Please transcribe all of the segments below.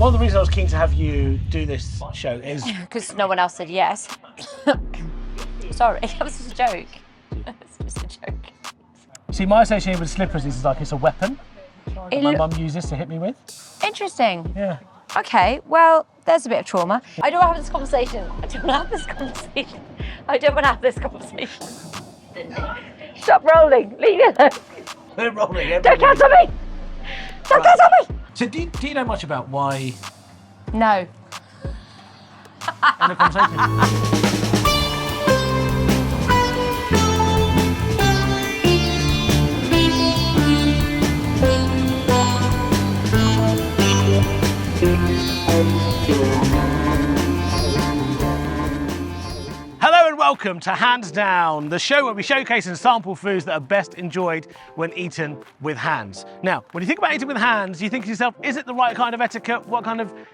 One of the reasons I was keen to have you do this show is... Because no one else said yes. Sorry, that was just a joke. It's just a joke. See, my association with slippers is like it's a weapon my mum uses to hit me with. Interesting. Yeah. Okay, well, there's a bit of trauma. I don't want to have this conversation. I don't want to have this conversation. I don't want to have this conversation. Stop rolling. Leave it alone. They're rolling. Don't cancel me. Don't cancel me. So do you know much about why... No. End of conversation. Hello and welcome to Hands Down, the show where we showcase and sample foods that are best enjoyed when eaten with hands. Now, when you think about eating with hands, you think to yourself, is it the right kind of etiquette?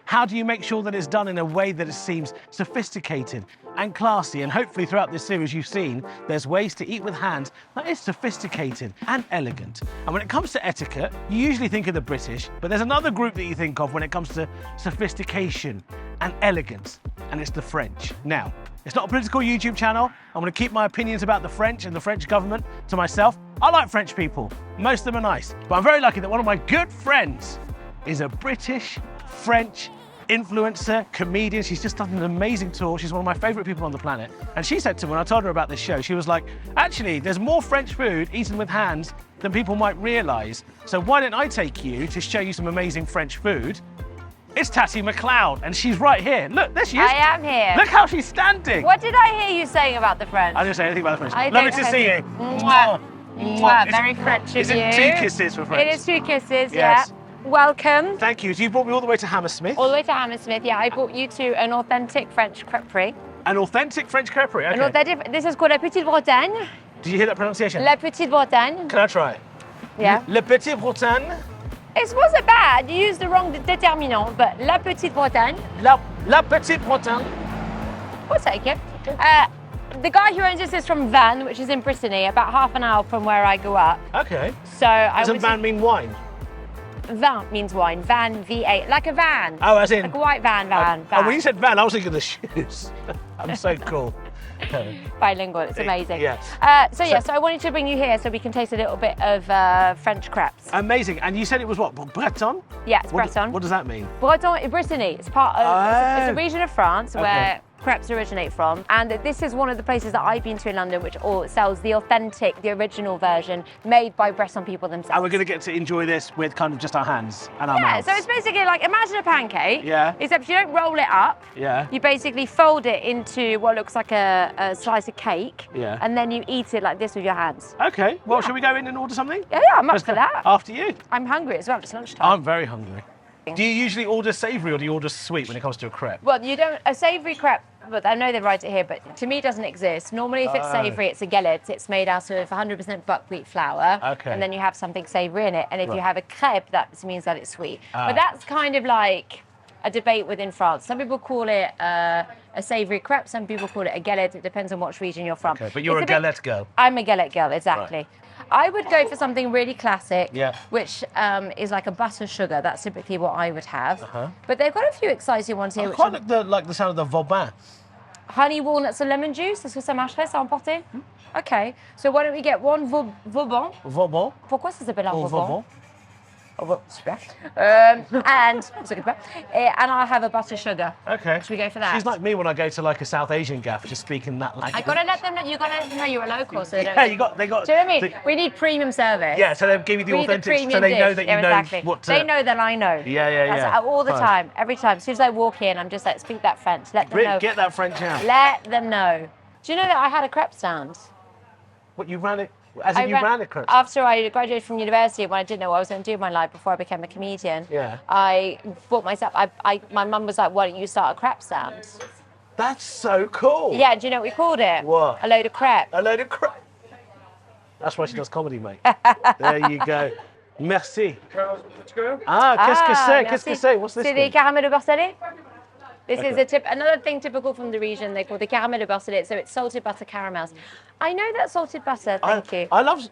How do you make sure that it's done in a way that it seems sophisticated and classy? And hopefully throughout this series you've seen there's ways to eat with hands that is sophisticated and elegant. And when it comes to etiquette, you usually think of the British, but there's another group that you think of when it comes to sophistication and elegance, and it's the French. Now, it's not a political YouTube channel. I'm going to keep my opinions about the French and the French government to myself. I like French people. Most of them are nice. But I'm very lucky that one of my good friends is a British French influencer, comedian. She's just done an amazing tour. She's one of my favorite people on the planet. And she said to me, when I told her about this show, she was like, actually, there's more French food eaten with hands than people might realize. So why don't I take you to show you some amazing French food? It's Tatty Macleod, and she's right here. Look, there she is. I am here. Look how she's standing. What did I hear you saying about the French? I didn't say anything about the French. I Lovely don't to see you. Mwah. Mwah. Very French of Is you. it 2 kisses for French? It is 2 kisses, Yes. yeah. Welcome. Thank you. So you brought me all the way to Hammersmith. All the way to Hammersmith, yeah. I brought you to an authentic French crêperie. An authentic French crêperie, okay. An authentic, this is called La Petite Bretagne. Did you hear that pronunciation? La Petite Bretagne. Can I try it? Yeah. Le Petite Bretagne. It wasn't bad. You used the wrong déterminant, but La Petite Bretagne. La Petite Bretagne. We'll take it. The guy who owns this is from Vannes, which is in Brittany, about half an hour from where I grew up. Okay. So Doesn't van mean wine? Vin means wine. Van, V-A, like a van. Oh, as in? Like a white van. Oh, when you said van, I was thinking of the shoes. I'm so cool. Bilingual, it's amazing. Yes. So I wanted to bring you here so we can taste a little bit of French crêpes. Amazing. And you said it was what, Breton? Yeah, it's Breton. What does that mean? Breton, Brittany. It's part of, it's a region of France where crêpes originate from, and this is one of the places that I've been to in London which sells the authentic, the original version made by Breton people themselves. And we're going to get to enjoy this with kind of just our hands and our mouths. So it's basically like, imagine a pancake, except you don't roll it up. Yeah. You basically fold it into what looks like a slice of cake, and then you eat it like this with your hands. Okay, well, shall we go in and order something? Yeah, I'm up for that. After you. I'm hungry as well, it's lunchtime. I'm very hungry. Do you usually order savoury or do you order sweet when it comes to a crêpe? Well, you don't, a savoury crêpe, but I know they write it here, but to me it doesn't exist. Normally if it's savoury, it's a gallette. It's made out of 100% buckwheat flour. Okay. And then you have something savoury in it. And if you have a crêpe, that means that it's sweet. But that's kind of like a debate within France. Some people call it a savoury crêpe, some people call it a gallette. It depends on which region you're from. Okay, but you're a gallette girl. I'm a gallette girl, exactly. Right. I would go for something really classic, which is like a butter sugar. That's typically what I would have. But they've got a few exciting ones here. I quite like the sound of the Vauban. Honey, walnuts and lemon juice. Est-ce que ça marcherait, ça emporter? Okay. So why don't we get one Vauban? Vauban. Pourquoi ça s'appelle un Vauban? Oh, super. And I'll have a butter sugar. Okay. Should we go for that? She's like me when I go to like a South Asian gaff, just speaking that language. I gotta let them know. You gotta let them know you're a local, so they don't. Yeah, they got. Do you know what I mean? We need premium service. Yeah, so they give you the authentic, so they know that you know what to. They know that I know. Yeah. All the time, every time. As soon as I walk in, I'm just like, speak that French. Let them know. Get that French out. Let them know. Do you know that I had a crepe stand? What, you ran it? As in you ran a crepe? After I graduated from university, when I didn't know what I was going to do in my life before I became a comedian, I bought myself, my mum was like, why don't you start a crepe stand? That's so cool. Yeah, do you know what we called it? What? A load of crepe. A load of crepe. That's why she does comedy, mate. There you go. Merci. Qu'est-ce que c'est? What's this? C'est des caramels de beurre salé. This is another thing typical from the region. They call the caramel de beurre salé. So it's salted butter caramels. I know that salted butter. Thank you. I love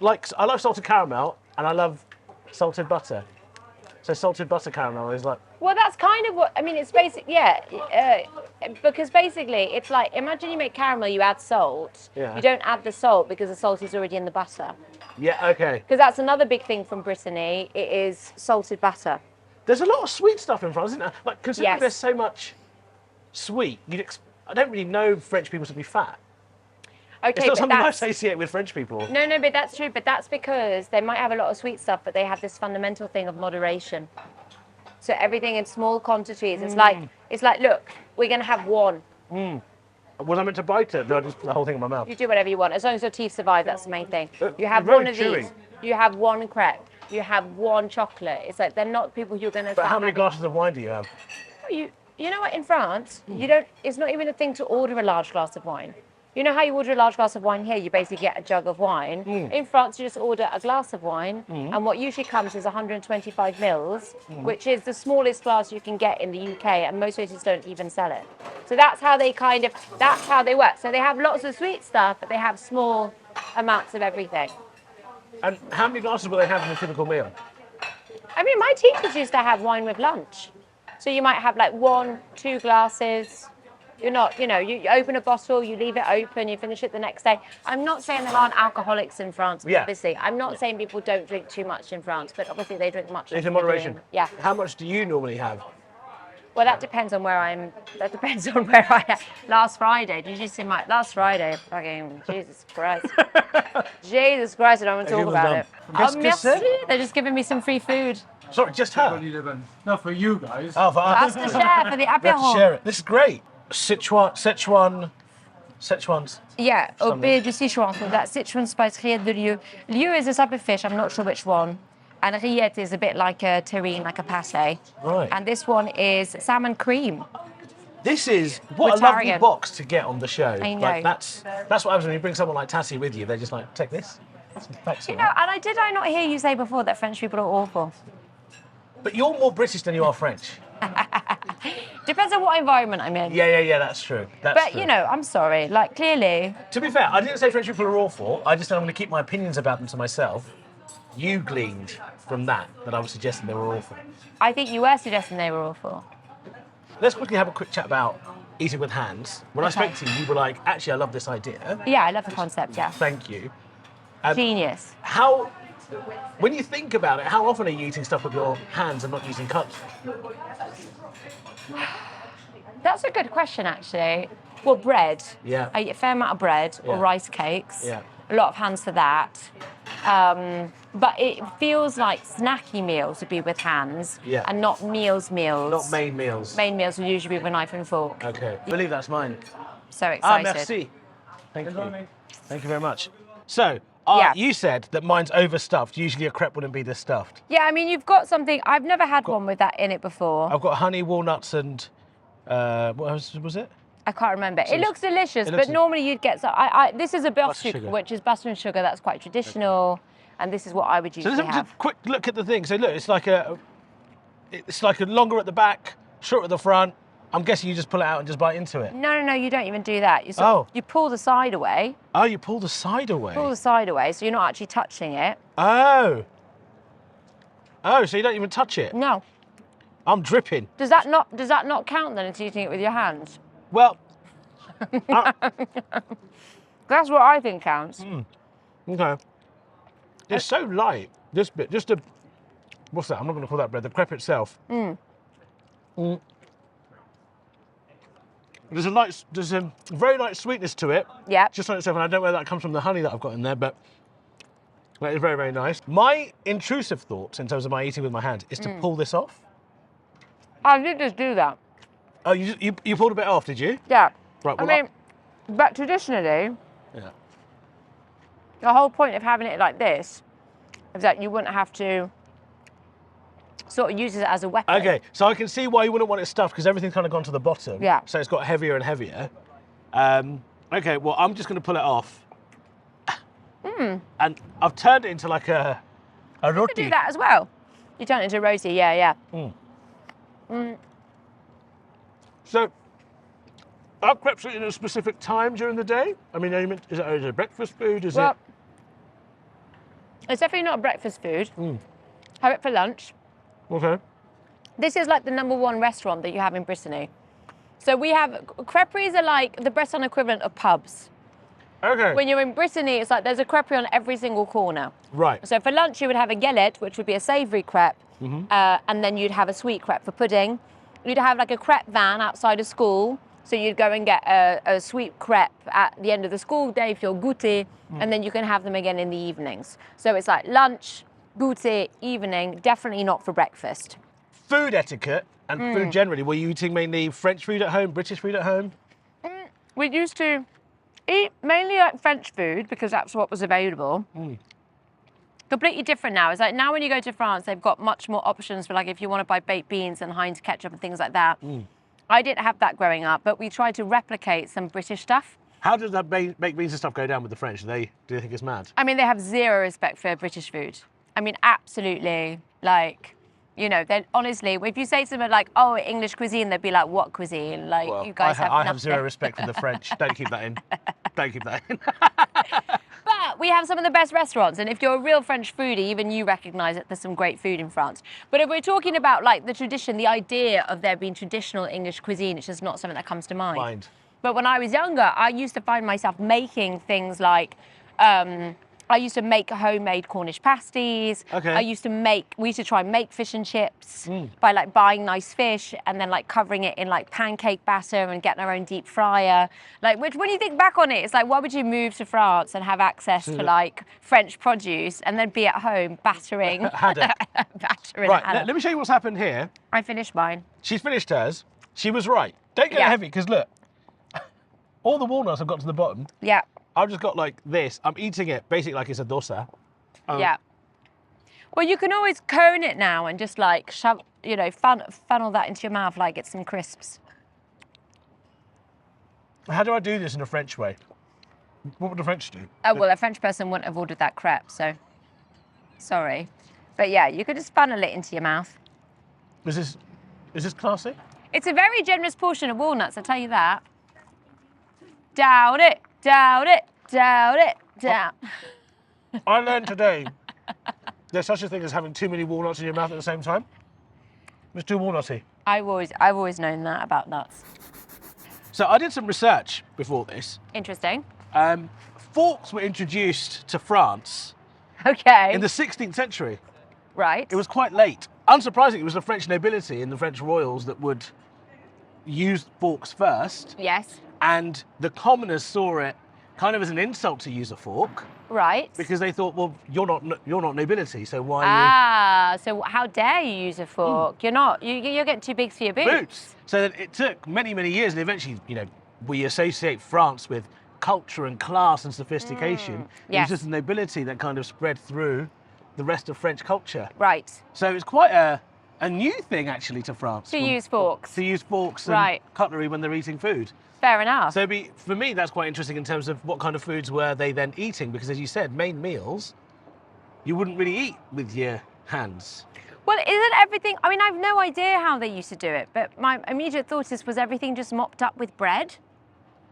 salted caramel and I love salted butter. So salted butter caramel is like... Well, that's kind of what, I mean, it's basic, because basically it's like, imagine you make caramel, you add salt. Yeah. You don't add the salt because the salt is already in the butter. Yeah, okay. Because that's another big thing from Brittany, it is salted butter. There's a lot of sweet stuff in France, isn't there? Like, considering Yes. there's so much sweet, I don't really know French people to be fat. Okay, It's not but something I that's... associate with French people. No, but that's true. But that's because they might have a lot of sweet stuff, but they have this fundamental thing of moderation. So everything in small quantities. It's like, look, we're going to have one. Was I meant to bite it? Do I just put the whole thing in my mouth? You do whatever you want, as long as your teeth survive. That's the main thing. You have very one of chewy. these. You have one crepe. You have one chocolate. It's like they're not people you're going to. But how many glasses of wine do you have? You know what? In France, you don't. It's not even a thing to order a large glass of wine. You know how you order a large glass of wine here, you basically get a jug of wine. In France, you just order a glass of wine, and what usually comes is 125 mils, which is the smallest glass you can get in the UK, and most places don't even sell it. So that's how they that's how they work. So they have lots of sweet stuff, but they have small amounts of everything. And how many glasses will they have in a typical meal? I mean, my teachers used to have wine with lunch. So you might have like 1, 2 glasses. You're not, you open a bottle, you leave it open, you finish it the next day. I'm not saying there aren't alcoholics in France, obviously. I'm not saying people don't drink too much in France, but obviously they drink much. It's in moderation. Yeah. How much do you normally have? Well, that depends on where I am. Last Friday, did you see last Friday? Fucking Jesus Christ. Jesus Christ, I don't want to talk about it. Oh, merci. They're just giving me some free food. Sorry, just her? No, for you guys. Oh, for us. That's the share for the We have to apéro. share it. This is great. Szechuan's. Yeah, au baie de Sichuan, so that's Sichuan spice rillette de lieu. Lieu is a type of fish, I'm not sure which one. And rillette is a bit like a terrine, like a pâté. Right. And this one is salmon cream. This is what With a lovely tarragon. box to get on the show. I know. Like that's what happens when you bring someone like Tatty with you. They're just like, take this. Thanks, You know, and I not hear you say before that French people are awful. But you're more British than you are French. Depends on what environment I'm in. Yeah, that's true. That's But, true. you know, I'm sorry. Like, clearly, To be fair, I didn't say French people are awful. I just said I'm going to keep my opinions about them to myself. You gleaned from that I was suggesting they were awful. I think you were suggesting they were awful. Let's quickly have a quick chat about eating with hands. When I Okay. spoke to you, you were like, actually, I love this idea. Yeah, I love the concept, yeah. Thank you. Genius. When you think about it, how often are you eating stuff with your hands and not using cups? That's a good question, actually. Well, bread. Yeah. I eat a fair amount of bread or Yeah. rice cakes. Yeah. A lot of hands for that. But it feels like snacky meals would be with hands Yeah. and not meals. Not main meals. Main meals would usually be with a knife and fork. Okay. I believe that's mine. So excited. Merci. Thank you. Thank you very much. So, Yeah. you said that mine's overstuffed. Usually a crepe wouldn't be this stuffed. Yeah, I mean, you've got something. I've never had one with that in it before. I've got honey, walnuts, and what else was it? I can't remember. It looks delicious, looks- but normally you'd get. This is a beurre Butter sucre, sugar. which is butter and sugar. That's quite traditional, and this is what I would So usually let's have have. a quick look at the thing. So look, it's like a longer at the back, short at the front. I'm guessing you just pull it out and just bite into it. No, you don't even do that. You pull the side away. Oh, you pull the side away. Pull the side away, so you're not actually touching it. Oh, so you don't even touch it. No. I'm dripping. Does that not count then? It's eating it with your hands. Well, That's what I think counts. okay. It's so light. This bit, what's that? I'm not going to call that bread. The crepe itself. There's a very light sweetness to it. Yeah. Just on itself, and I don't know where that comes from, the honey that I've got in there, but that is very, very nice. My intrusive thoughts in terms of my eating with my hands is to pull this off. I did just do that. Oh, you pulled a bit off, did you? Yeah. Right, I well, mean, but traditionally, Yeah. the whole point of having it like this is that you wouldn't have to sort of use it as a weapon. Okay, so I can see why you wouldn't want it stuffed because everything's kind of gone to the bottom. Yeah. So it's got heavier and heavier. Okay, well, I'm just going to pull it off. And I've turned it into like a You roti. could do that as well. You turn it into roti, yeah. So, are crepes eaten at a specific time during the day? I mean, is it breakfast food? Is It's definitely not a breakfast food. Have it for lunch. Okay. This is like the #1 restaurant that you have in Brittany. So we have, crêperies are like the Breton equivalent of pubs. Okay. When you're in Brittany, it's like there's a crêperie on every single corner. Right. So for lunch, you would have a gallette, which would be a savoury crêpe, and then you'd have a sweet crêpe for pudding. You'd have like a crêpe van outside of school. So you'd go and get a sweet crêpe at the end of the school day for your goûter, and then you can have them again in the evenings. So it's like lunch, goûter, evening, definitely not for breakfast. Food etiquette and food generally, were you eating mainly French food at home, British food at home? We used to eat mainly like French food because that's what was available. Completely different now. It's like now when you go to France, they've got much more options for like if you want to buy baked beans and Heinz ketchup and things like that. I didn't have that growing up, but we tried to replicate some British stuff. How does that baked beans and stuff go down with the French? Do they think it's mad? I mean, they have zero respect for British food. I mean, absolutely. Like, you know, then honestly, if you say something like, "Oh, English cuisine," they'd be like, "What cuisine?" Like, Well, you guys have I nothing. have zero respect for the French. Don't keep that in. Don't keep that in. But we have some of the best restaurants, and if you're a real French foodie, even you recognise that there's some great food in France. But if we're talking about like the tradition, the idea of there being traditional English cuisine, it's just not something that comes to mind. But when I was younger, I used to find myself making things like, I used to make homemade Cornish pasties. Okay. We used to try and make fish and chips by like buying nice fish and then like covering it in like pancake batter and getting our own deep fryer. Like, which when you think back on it, it's like, why would you move to France and have access to like French produce and then be at home battering? battering. Right, let me show you what's happened here. I finished mine. She's finished hers. She was right. Don't get heavy, because look, all the walnuts have got to the bottom. Yeah. I've just got like this. I'm eating it basically like it's a dosa. Yeah. Well, you can always cone it now and just like shove, you know, funnel that into your mouth like it's some crisps. How do I do this in a French way? What would the French do? Oh, well, a French person wouldn't have ordered that crêpe, so sorry. But yeah, you could just funnel it into your mouth. Is this classy? It's a very generous portion of walnuts, I'll tell you that. Down it, down it, down it, down. I learned today there's such a thing as having too many walnuts in your mouth at the same time. It's too walnutty. I've always known that about nuts. So I did some research before this. Interesting. Forks were introduced to France Okay. in the 16th century. Right. It was quite late. Unsurprisingly, it was the French nobility and the French royals that would use forks first. Yes. And the commoners saw it kind of as an insult to use a fork. Right. Because they thought, well, you're not nobility, so why are you... so how dare you use a fork? You're not. You're getting too big for your boots. So that it took many, many years, and eventually, you know, we associate France with culture and class and sophistication. It was just the nobility that kind of spread through the rest of French culture. Right. So it was quite a new thing, actually, to France. To use forks. To use forks and cutlery when they're eating food. Fair enough. So for me, that's quite interesting in terms of what kind of foods were they then eating, because as you said, main meals, you wouldn't really eat with your hands. Well, isn't everything, I mean, I have no idea how they used to do it, but my immediate thought was everything just mopped up with bread?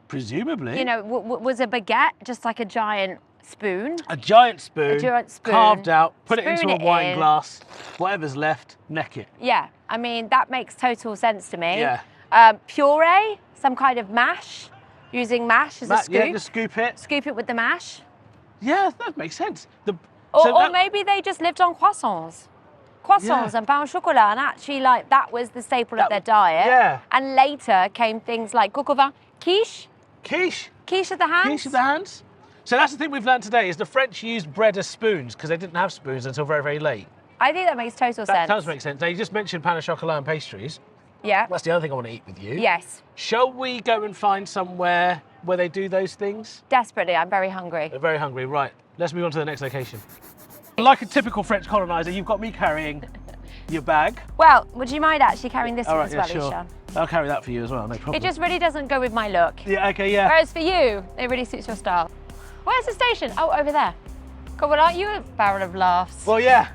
Presumably. You know, was a baguette just like a giant spoon? A giant spoon. A giant spoon. Carved out, put it into Spoon a wine in. glass, whatever's left, neck it. Yeah, I mean, that makes total sense to me. Yeah. Puree, some kind of mash, using mash as a scoop. Yeah, just scoop it. Scoop it with the mash. Yeah, that makes sense. Or maybe they just lived on croissants. Croissants and pain au chocolat, and actually, like, that was the staple of their diet. Yeah. And later came things like coq au vin, quiche. Quiche. Quiche of the hands. Quiche of the hands. So that's the thing we've learned today, is the French used bread as spoons because they didn't have spoons until very, very late. I think that makes total sense. That does make sense. Now, you just mentioned pain au chocolat and pastries. Yeah. That's the other thing I want to eat with you. Yes. Shall we go and find somewhere where they do those things? Desperately, I'm very hungry. We're very hungry, right. Let's move on to the next location. Like a typical French coloniser, you've got me carrying your bag. Well, would you mind actually carrying this All one right, as yeah, well, sure. Eshaan? I'll carry that for you as well, no problem. It just really doesn't go with my look. Yeah, okay, yeah. Whereas for you, it really suits your style. Where's the station? Oh, over there. God, well, aren't you a barrel of laughs? Well, yeah.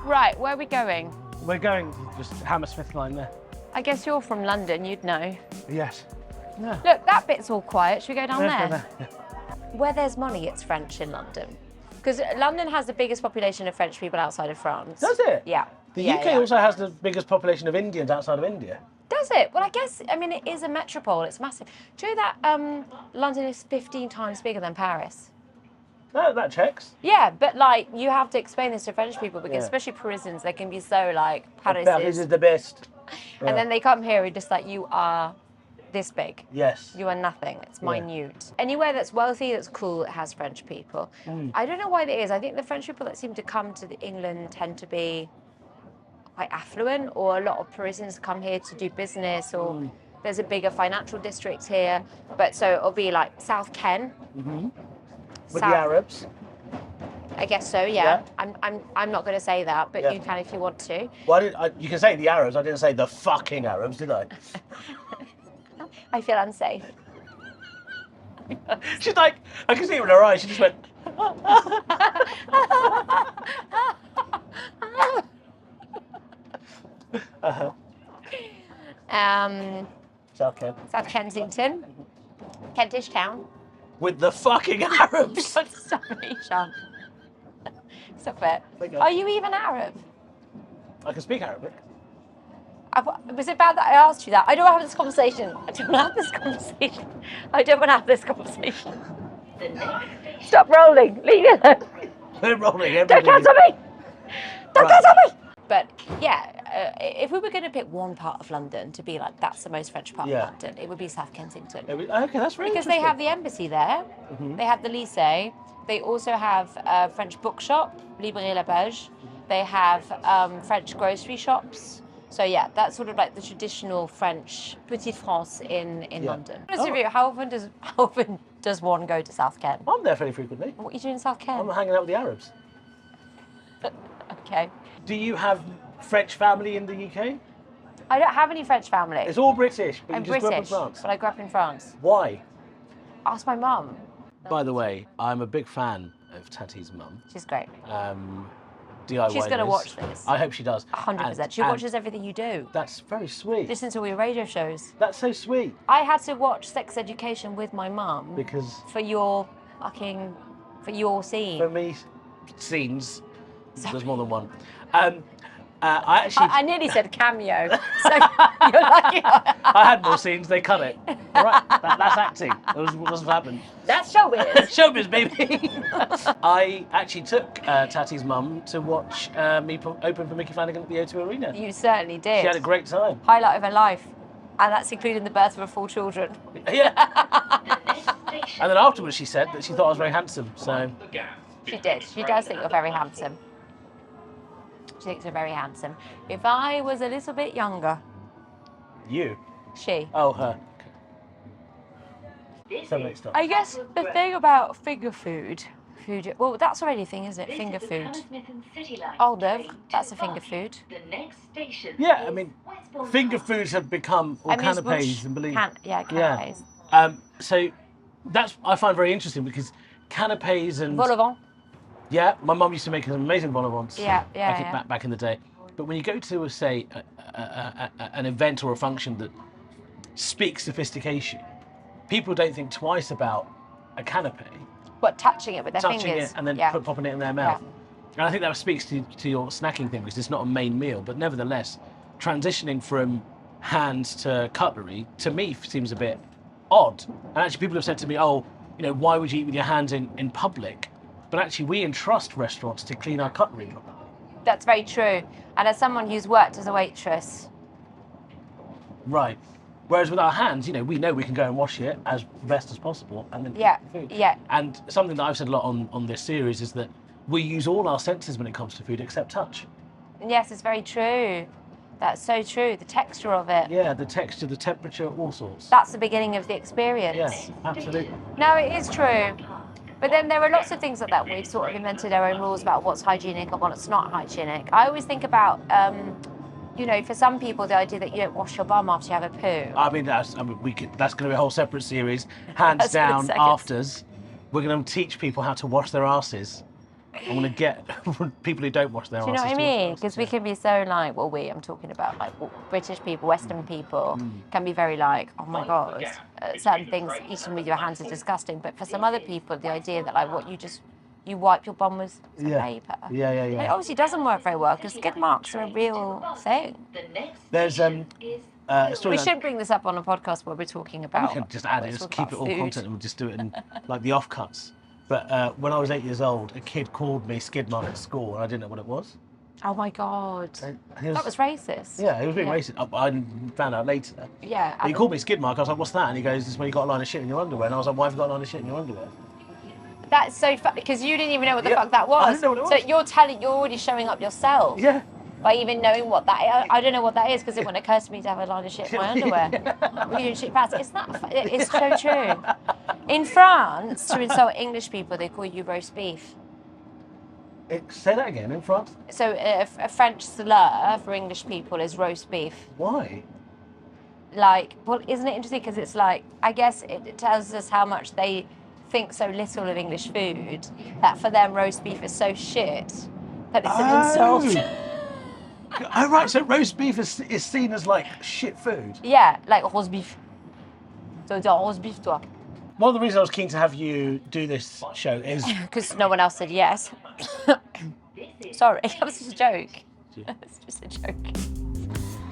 Right, where are we going? We're going just Hammersmith line there. I guess you're from London, you'd know. Yes. Yeah. Look, that bit's all quiet. Should we go down Let's there? go there. Yeah. Where there's money, it's French in London. Because London has the biggest population of French people outside of France. Does it? Yeah. The UK also has the biggest population of Indians outside of India. Does it? Well, I guess, I mean, it is a metropole. It's massive. Do you know that London is 15 times bigger than Paris? No, that checks. Yeah, but like, you have to explain this to French people because especially Parisians, they can be so like, Paris is the best. Yeah. And then they come here and just like, you are this big. Yes. You are nothing. It's minute. Anywhere that's wealthy, that's cool, it has French people. I don't know why that is. I think the French people that seem to come to England tend to be quite affluent, or a lot of Parisians come here to do business, or there's a bigger financial district here. But so it'll be like South Ken. With the Arabs. I guess so, yeah. I'm not going to say that, but you can if you want to. Well, you can say the Arabs. I didn't say the fucking Arabs, did I? I feel unsafe. She's like, I can see it in her eyes. She just went. South Kent. South Kensington. Kentish town. With the fucking Arabs. Stop it, Eshaan. Stop it. Are you even Arab? I can speak Arabic. Was it bad that I asked you that? I don't want to have this conversation. I don't want to have this conversation. I don't want to have this conversation. Stop rolling. Leave me alone. We're rolling. Don't cancel me. Don't cancel me. But yeah, if we were going to pick one part of London to be like, that's the most French part of London, it would be South Kensington. Okay, that's very because they have the embassy there. They have the lycée. They also have a French bookshop, Librairie La Page. They have French grocery shops. So yeah, that's sort of like the traditional French Petite France in London. How often does one go to South Kent? I'm there fairly frequently. What are you doing in South Kent? I'm hanging out with the Arabs. Okay. Do you have French family in the UK? I don't have any French family. It's all British, but I'm you just grew up in British, France. but I grew up in France. Why? Ask my mum. By the way, I'm a big fan of Tatty's mum. She's great. DIY. She's going to watch this. I hope she does. 100%. She watches everything you do. That's very sweet. Listens to all your radio shows. That's so sweet. I had to watch Sex Education with my mum. Because? For your scene. For me, scenes. Sorry. There's more than one. I nearly said cameo, so you're lucky. I had more scenes, they cut it. All right, that's acting. That was what happened. That's showbiz. Showbiz, baby. I actually took Tatty's mum to watch me open for Mickey Flanagan at the O2 Arena. You certainly did. She had a great time. Highlight of her life. And that's including the birth of her 4 children. Yeah. And then afterwards she said that she thought I was very handsome, so... She did. She does think you're very handsome. She thinks you're very handsome. If I was a little bit younger. You? She. Oh, her. I guess the thing about finger food, well, that's already a thing, isn't it? Finger food. Hors d'oeuvre, that's a finger food. Yeah, I mean, finger foods have become, or canapes, and believe. Canapes. So that's, I find very interesting because canapes and... Vol au vent. Yeah, my mum used to make amazing vol au vents back in the day. But when you go to, say, an event or a function that speaks sophistication, people don't think twice about a canapé. What, touching it with their fingers? Touching it and then popping it in their mouth. And I think that speaks to your snacking thing, because it's not a main meal. But nevertheless, transitioning from hands to cutlery, to me, seems a bit odd. And actually, people have said to me, oh, you know, why would you eat with your hands in public? But actually, we entrust restaurants to clean our cutlery properly. That's very true. And as someone who's worked as a waitress. Right. Whereas with our hands, you know we can go and wash it as best as possible and then eat the food. Yeah. And something that I've said a lot on this series is that we use all our senses when it comes to food except touch. Yes, it's very true. That's so true. The texture of it. Yeah, the texture, the temperature, all sorts. That's the beginning of the experience. Yes, absolutely. No, it is true. But then there are lots of things like that. We've sort of invented our own rules about what's hygienic and what's not hygienic. I always think about, you know, for some people, the idea that you don't wash your bum after you have a poo. That's going to be a whole separate series. Hands down, afters. We're going to teach people how to wash their asses. I'm going to get people who don't wash their asses. Do you know what I mean? Because we can be so like, I'm talking about like British people, Western people can be very like, oh my God, certain things eaten with your hands are disgusting. But for some other people, the idea that like what you just you wipe your bum with some paper. Yeah. It obviously doesn't work very well because skid marks are a real thing. There's a story. We should bring this up on a podcast where we're talking about. We can just add it, just keep it all food. content, and we'll just do it in like the offcuts. But when I was 8 years old, a kid called me skidmark at school, and I didn't know what it was. Oh my God. That was racist. Yeah, he was being racist. I found out later. Yeah. But he called me skidmark. I was like, what's that? And he goes, this is when you got a line of shit in your underwear. And I was like, why have you got a line of shit in your underwear? That's so funny because you didn't even know what the fuck that was. I didn't know what it was. So you're already showing up yourself. Yeah. By even knowing what that is. I don't know what that is because it wouldn't occur to me to have a line of shit in my underwear. We didn't shit past. It's so true. In France, to insult English people, they call you roast beef. Say that again, in France? So a French slur for English people is roast beef. Why? Like, well, isn't it interesting? Because it's like, I guess it tells us how much they think so little of English food that for them roast beef is so shit that it's an insult. Oh, right, so roast beef is seen as like shit food? Yeah, like roast beef. So it's roast beef, toi. One of the reasons I was keen to have you do this show is... Because no one else said yes. Sorry, that was just a joke. It's just a joke.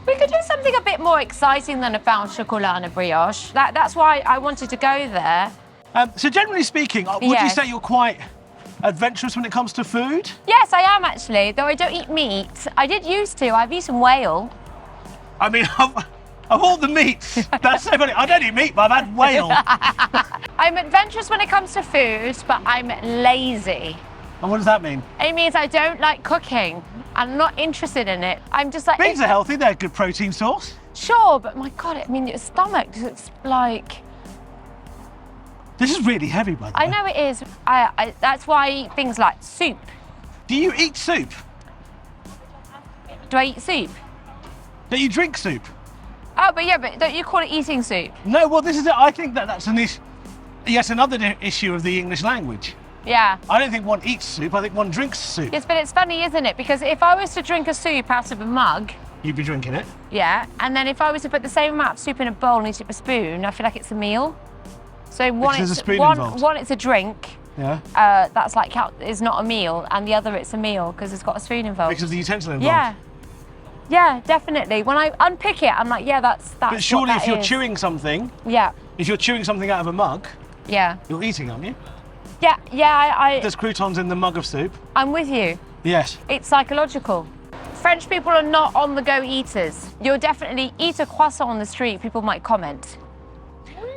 We could do something a bit more exciting than a pain au chocolat and a brioche. That's why I wanted to go there. So generally speaking, would you say you're quite adventurous when it comes to food? Yes, I am actually, though I don't eat meat. I did used to. I've eaten whale. I mean, of all the meats, that's so funny. I don't eat meat, but I've had whale. I'm adventurous when it comes to food, but I'm lazy. And what does that mean? It means I don't like cooking. I'm not interested in it. I'm just like... Beans are healthy, they're a good protein source. Sure, but my God, I mean, your stomach, it's like... This is really heavy, by the way. I know it is. That's why I eat things like soup. Do you eat soup? Do I eat soup? Do you drink soup? Oh, but don't you call it eating soup? No, well, this is it. I think that's an issue. Yes, another issue of the English language. Yeah. I don't think one eats soup, I think one drinks soup. Yes, but it's funny, isn't it? Because if I was to drink a soup out of a mug... You'd be drinking it? Yeah, and then if I was to put the same amount of soup in a bowl and eat it with a spoon, I feel like it's a meal. So one, there's a spoon involved. One, it's a drink. Yeah. That's like is not a meal, and the other it's a meal because it's got a spoon involved. Because of the utensil involved. Yeah. Yeah, definitely. When I unpick it, I'm like, yeah, that's. But surely, what if that you're is. chewing something, if you're chewing something out of a mug, you're eating, aren't you? Yeah. There's croutons in the mug of soup. I'm with you. Yes. It's psychological. French people are not on-the-go eaters. You'll definitely eat a croissant on the street. People might comment,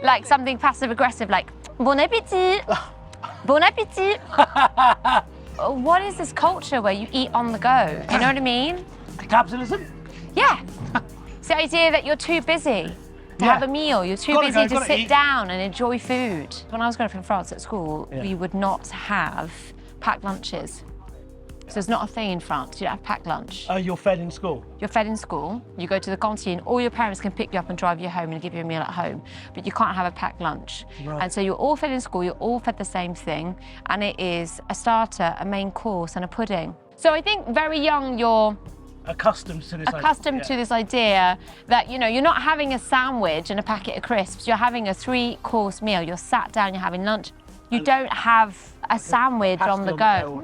like something passive-aggressive, like "Bon appétit." Bon appétit. What is this culture where you eat on the go? You know what I mean? Capitalism? Yeah. It's the idea that you're too busy to have a meal. You're too busy to sit down and enjoy food. When I was growing up in France at school, we would not have packed lunches. So it's not a thing in France. You don't have packed lunch. Oh, you're fed in school? You're fed in school. You go to the canteen. All your parents can pick you up and drive you home and give you a meal at home. But you can't have a packed lunch. Right. And so you're all fed in school. You're all fed the same thing. And it is a starter, a main course, and a pudding. So I think very young, you're accustomed to this idea that, you know, you're not having a sandwich and a packet of crisps. You're having a 3-course meal. You're sat down, you're having lunch. You don't have a sandwich on the go.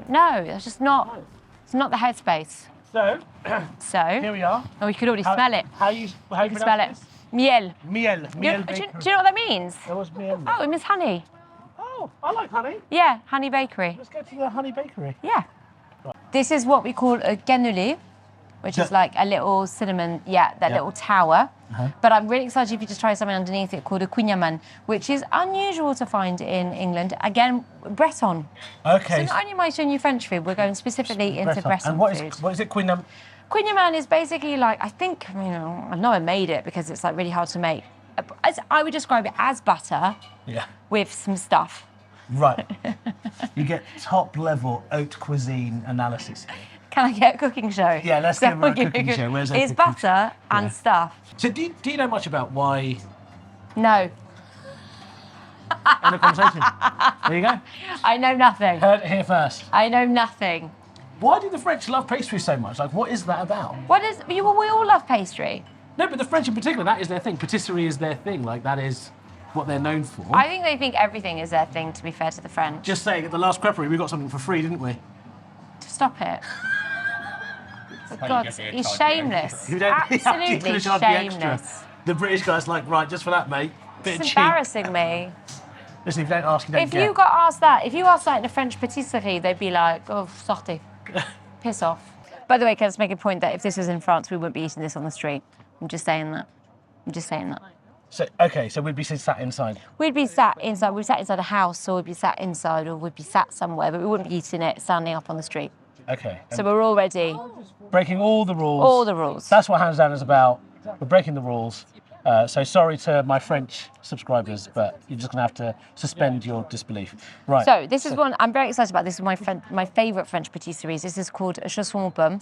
No, it's just not. It's not the headspace. So here we are. Oh, you could already smell it. How you smell it? Miel. Miel Bakery. Do you know what that means? That was miel. Oh, it means honey. Oh, I like honey. Yeah, honey bakery. Let's go to the honey bakery. Yeah. Right. This is what we call a canelé, which is like a little cinnamon, little tower. But I'm really excited if you just try something underneath it called a kouign, which is unusual to find in England. Again, Breton. Okay. So not only am I showing you French food, we're going specifically into Breton and food. What is it, kouign? Kouign is basically like, I know I made it because it's like really hard to make. I would describe it as butter with some stuff. Right. You get top-level haute cuisine analysis here. Can I get a cooking show? Yeah, let's give her a cooking show. Where's it's butter and stuff. So do you know much about why? No. End of conversation. There you go. I know nothing. Heard it here first. I know nothing. Why do the French love pastry so much? Like, what is that about? We all love pastry. No, but the French in particular, that is their thing. Patisserie is their thing. Like, that is... what they're known for. I think they think everything is their thing, to be fair to the French. Just saying, at the last crêperie, we got something for free, didn't we? Stop it. For God's sake, he's shameless. You don't Absolutely shameless. The British guy's like, right, just for that, mate. Bit It's of cheap. embarrassing me. Listen, if you don't ask, you don't If get. you got asked that, if you asked that in a French patisserie, they'd be like, oh, sortez. Piss off. By the way, can I just make a point that if this was in France, we wouldn't be eating this on the street. I'm just saying that. I'm just saying that. So, okay, so we'd be sat inside. We'd be sat inside. We'd be sat inside a house, or we'd be sat inside, or we'd be sat somewhere, but we wouldn't be eating it standing up on the street. Okay. So we're already Breaking all the rules. all the rules. That's what Hands Down is about. We're breaking the rules. So sorry to my French subscribers, but you're just going to have to suspend your disbelief. Right. So this is one I'm very excited about. This is my favourite French patisseries. This is called a chausson pomme.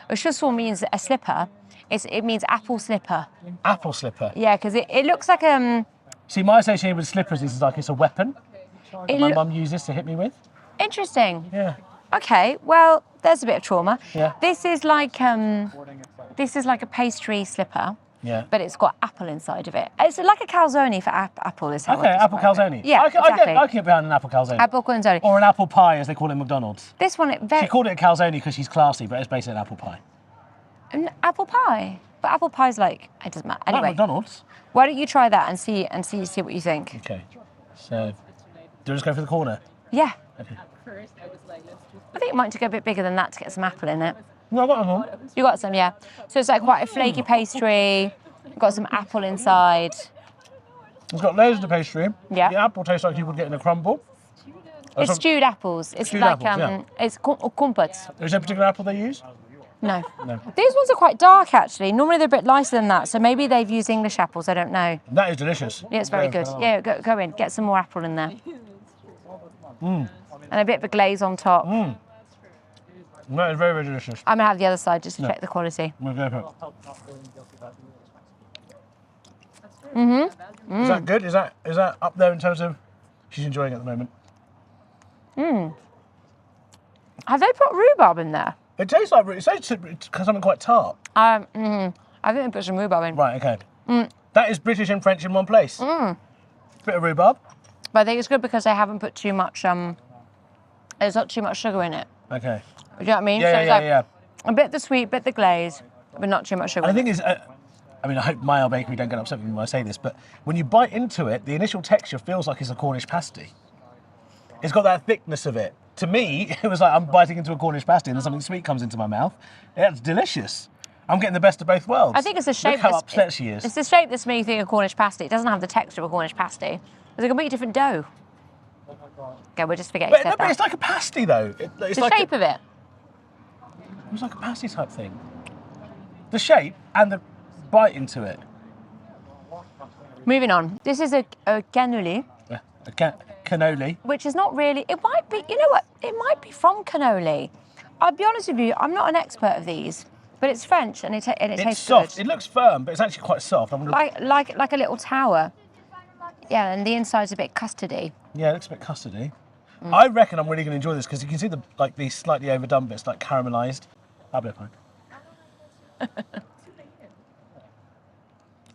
A chausson means a slipper. It means apple slipper. Apple slipper. Yeah, because it looks like See, my association with slippers is like it's a weapon that my mum uses to hit me with. Interesting. Yeah. Okay, well, there's a bit of trauma. Yeah. This is like a pastry slipper. Yeah. But it's got apple inside of it. It's like a calzone for apple. Is how Okay, I apple describe calzone. it. Yeah, exactly. I can get behind an apple calzone. Apple calzone. Or an apple pie, as they call it in McDonald's. This one, She called it a calzone because she's classy, but it's basically an apple pie. An apple pie. But apple pie's like, it doesn't matter. Like Anyway, McDonald's. why don't you try that and see what you think? Okay. So, do we just go for the corner? Yeah. Okay. I think it might go a bit bigger than that to get some apple in it. No, I got one. You got some, yeah. So it's like quite a flaky pastry. Got some apple inside. It's got loads of the pastry. Yeah. The apple tastes like you would get in a crumble. It's stewed apples. It's Stewed like apples, it's compote. Is there a particular apple they use? No. No. These ones are quite dark actually. Normally they're a bit lighter than that, so maybe they've used English apples. I don't know. That is delicious. Yeah, it's very good. Yeah, go in, get some more apple in there. And a bit of a glaze on top. That is very, very delicious. I'm gonna have the other side just to check the quality. We'll go for it. Is that good? Is that up there in terms of she's enjoying it at the moment? Have they put rhubarb in there? It tastes like it's something quite tart. I think they put some rhubarb in. Right. Okay. That is British and French in one place. Bit of rhubarb. But I think it's good because they haven't put too much. There's not too much sugar in it. Okay. Do you know what I mean? Yeah, so it's yeah, like yeah. A bit the sweet, bit the glaze, but not too much sugar. I think it's. I mean, I hope Miel Bakery don't get upset with me when I say this, but when you bite into it, the initial texture feels like it's a Cornish pasty. It's got that thickness of it. To me, it was like I'm biting into a Cornish pasty and then something sweet comes into my mouth. It's delicious. I'm getting the best of both worlds. I think it's the shape. Look how upset she is. It's the shape that's making me think of Cornish pasty. It doesn't have the texture of a Cornish pasty. It's a completely different dough. Okay, we'll just forget you said But that. it's like a pasty though. It's The like shape of it. It was like a pasty type thing. The shape and the bite into it. Moving on. This is a cannelé, A cannoli. which is not really. It might be. You know what? It might be from cannoli. I'll be honest with you. I'm not an expert of these, but it's French and it It's tastes soft. good. It looks firm, but it's actually quite soft. I'm gonna... Like a little tower. Yeah, and the inside's a bit custardy. Yeah, it looks a bit custardy. I reckon I'm really going to enjoy this because you can see these slightly overdone bits, like caramelised. I'll be fine.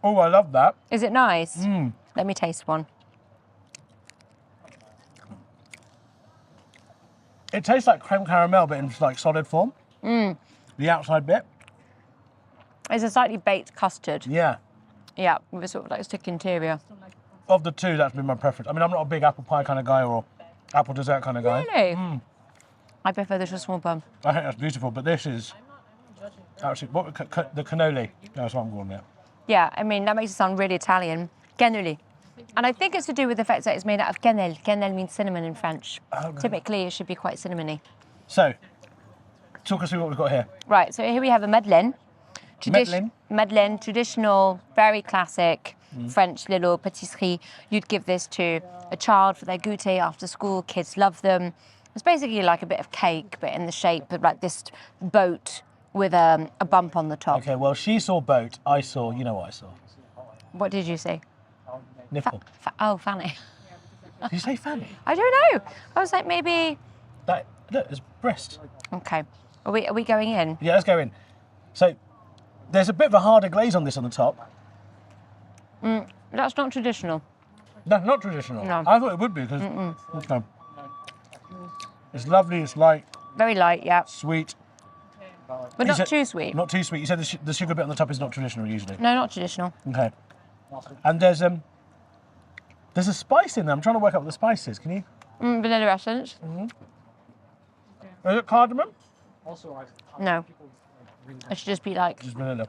Oh, I love that. Is it nice? Let me taste one. It tastes like creme caramel, but in like solid form. The outside bit. It's a slightly baked custard. Yeah. Yeah, with a sort of like stick interior. Of the two, that's been my preference. I mean, I'm not a big apple pie kind of guy or apple dessert kind of guy. Really? I prefer the chausson pomme. I think that's beautiful, but this is actually the cannoli. That's what I'm going with. Yeah, I mean, that makes it sound really Italian. Cannoli. And I think it's to do with the fact that it's made out of cannelle. Cannelle means cinnamon in French. Oh, right. Typically, it should be quite cinnamony. So, talk us through what we've got here. Right, so here we have a madeleine. Madeleine? Madeleine, traditional, very classic French little patisserie. You'd give this to a child for their goûter after school. Kids love them. It's basically like a bit of cake, but in the shape of like this boat with a bump on the top. Okay, well, she saw boat. I saw, you know what I saw? What did you say? Nipple. Fanny. Did you say fanny? I don't know. I was like, maybe. Look, it's breast. Okay. Are we going in? Yeah, let's go in. So, there's a bit of a harder glaze on this on the top. That's not traditional. That's not traditional. No. I thought it would be because it's lovely, it's light, Very light, yeah. sweet. But not too sweet. Not too sweet. You said the sugar bit on the top is not traditional usually. No, not traditional. Okay. And there's a spice in there. I'm trying to work out what the spice is. Can you? Vanilla essence. Is it cardamom? No. It should just be like Just vanilla.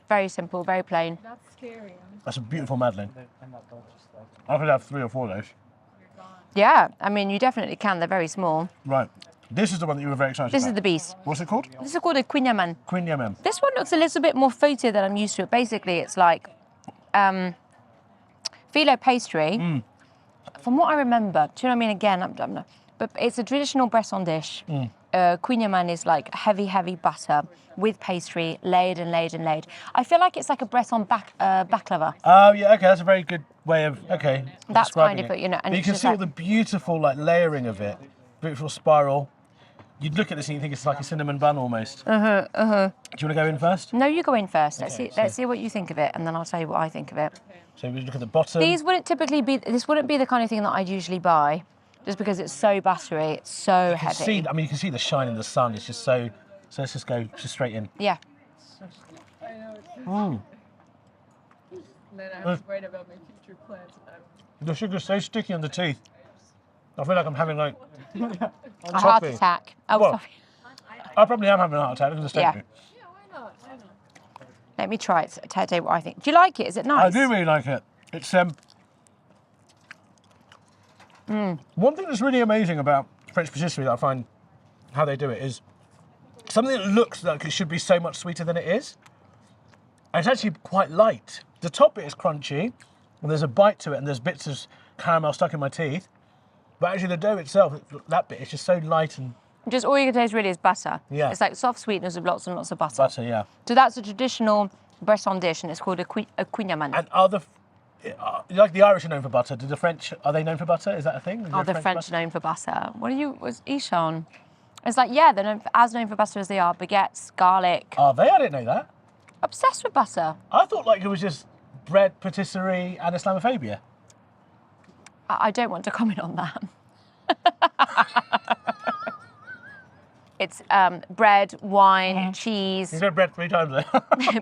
very simple, very plain. That's a beautiful madeleine. I could have 3 or 4 of those. Yeah, I mean, you definitely can. They're very small. Right. This is the one that you were very excited This about. is the beast. What's it called? This is called a quignaman. Quignaman. This one looks a little bit more fruity than I'm used to. Basically, it's like phyllo pastry. From what I remember, do you know what I mean? Again, but it's a traditional Breton dish. Quignaman is like heavy butter with pastry, laid and laid and laid. I feel like it's like a Breton baklava. Oh yeah, okay, that's a very good way of That's describing kind of it, you know. And But you it's can just see all like- the beautiful layering of it, beautiful spiral. You'd look at this and you think it's like a cinnamon bun almost. Do you want to go in first? No, you go in first. Okay, Let's see what you think of it, and then I'll tell you what I think of it. So we look at the bottom. This wouldn't be the kind of thing that I'd usually buy, just because it's so buttery, it's so heavy. You can see the shine in the sun. It's just so. So let's just go straight in. Yeah. Then I was worried about my future plans. The sugar's so sticky on the teeth. I feel like I'm having like A heart attack. Oh, Well, sorry. I probably am having a heart attack because of Yeah. steak. Yeah, why not? Let me try it. Tell you what I think. Do you like it? Is it I nice? do really like it. It's one thing that's really amazing about French patisserie that I find how they do it is something that looks like it should be so much sweeter than it is. And it's actually quite light. The top bit is crunchy, and there's a bite to it, and there's bits of caramel stuck in my teeth. But actually, the dough itself, that bit, is just so light and Just all you can taste really is butter. Yeah. It's like soft sweetness with lots and lots of butter. butter, yeah. So that's a traditional Breton dish, and it's called a quignaman. And like the Irish are known for butter, do the French, are they known for butter? Is that a thing? Is there The a French butter? known for butter. Was Eshaan? It's like, yeah, they're as known for butter as they are baguettes, garlic. Are they? I didn't know that. Obsessed with butter. I thought like it was just bread, patisserie, and Islamophobia. I don't want to comment on that. It's bread, wine, cheese. You said bread 3 times there.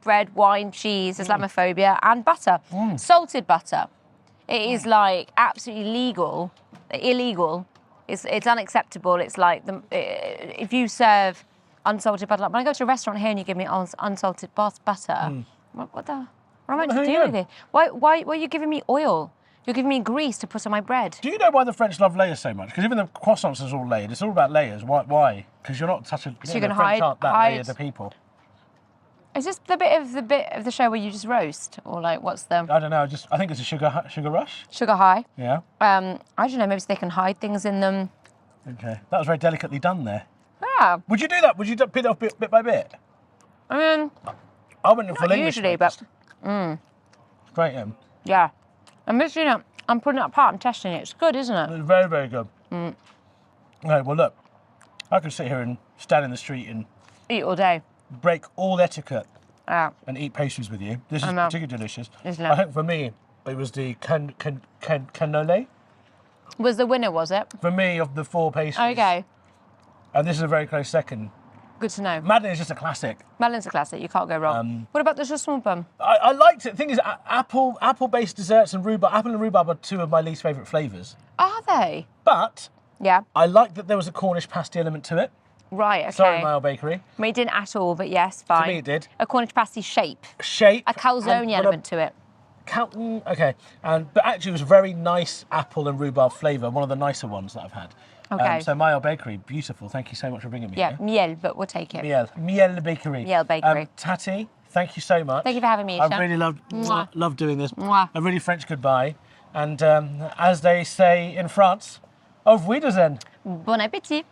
bread, wine, cheese, Islamophobia, and butter. Salted butter. It is like absolutely illegal. It's unacceptable. It's like if you serve unsalted butter. Like when I go to a restaurant here and you give me unsalted butter, what am I meant to do with it? Why are you giving me oil? You're giving me grease to put on my bread. Do you know why the French love layers so much? Because even the croissants is all layered. It's all about layers. Why? Because you're not such a. So you can the French aren't that hide- layered of people. Is this the bit of the show where you just roast, or like what's the I don't know. I think it's a sugar rush. sugar high? Yeah. I don't know. Maybe so they can hide things in them. Okay. That was very delicately done there. Yeah. Would you do that? Would you peel it off bit by bit? I mean, I went in full not English. usually, mate. but Straight in. yeah. I'm mixing it. I'm putting it apart and testing it. It's good, isn't it? It's very, very good. Okay, well, look. I could sit here and stand in the street and Eat all day. break all etiquette Yeah. and eat pastries with you. This is I know. particularly delicious. Isn't I it? think for me, it was the canelé. Was the winner, was it? For me, of the 4 pastries. Okay. And this is a very close second. Good to know. Madeleine is just a classic. Madeleine's a classic. You can't go wrong. What about the chausson pommes? I liked it. The thing is, apple-based desserts and rhubarb. Apple and rhubarb are 2 of my least favourite flavours. Are they? But Yeah. I liked that there was a Cornish pasty element to it. Right. Okay. Sorry, Miel Bakery. I mean, it didn't at all, but yes, fine. me it did. A Cornish pasty shape. Shape. A calzone element to it. Okay. But actually, it was a very nice apple and rhubarb flavour. One of the nicer ones that I've had. Okay. So Miel Bakery, beautiful. Thank you so much for bringing me Yeah, here. miel, but we'll take it. Miel Bakery. Miel Bakery. Tatty, thank you so much. Thank you for having me, I Eshaan. really loved doing this. Mwah. A really French goodbye. And as they say in France, auf Wiedersehen. Bon appétit.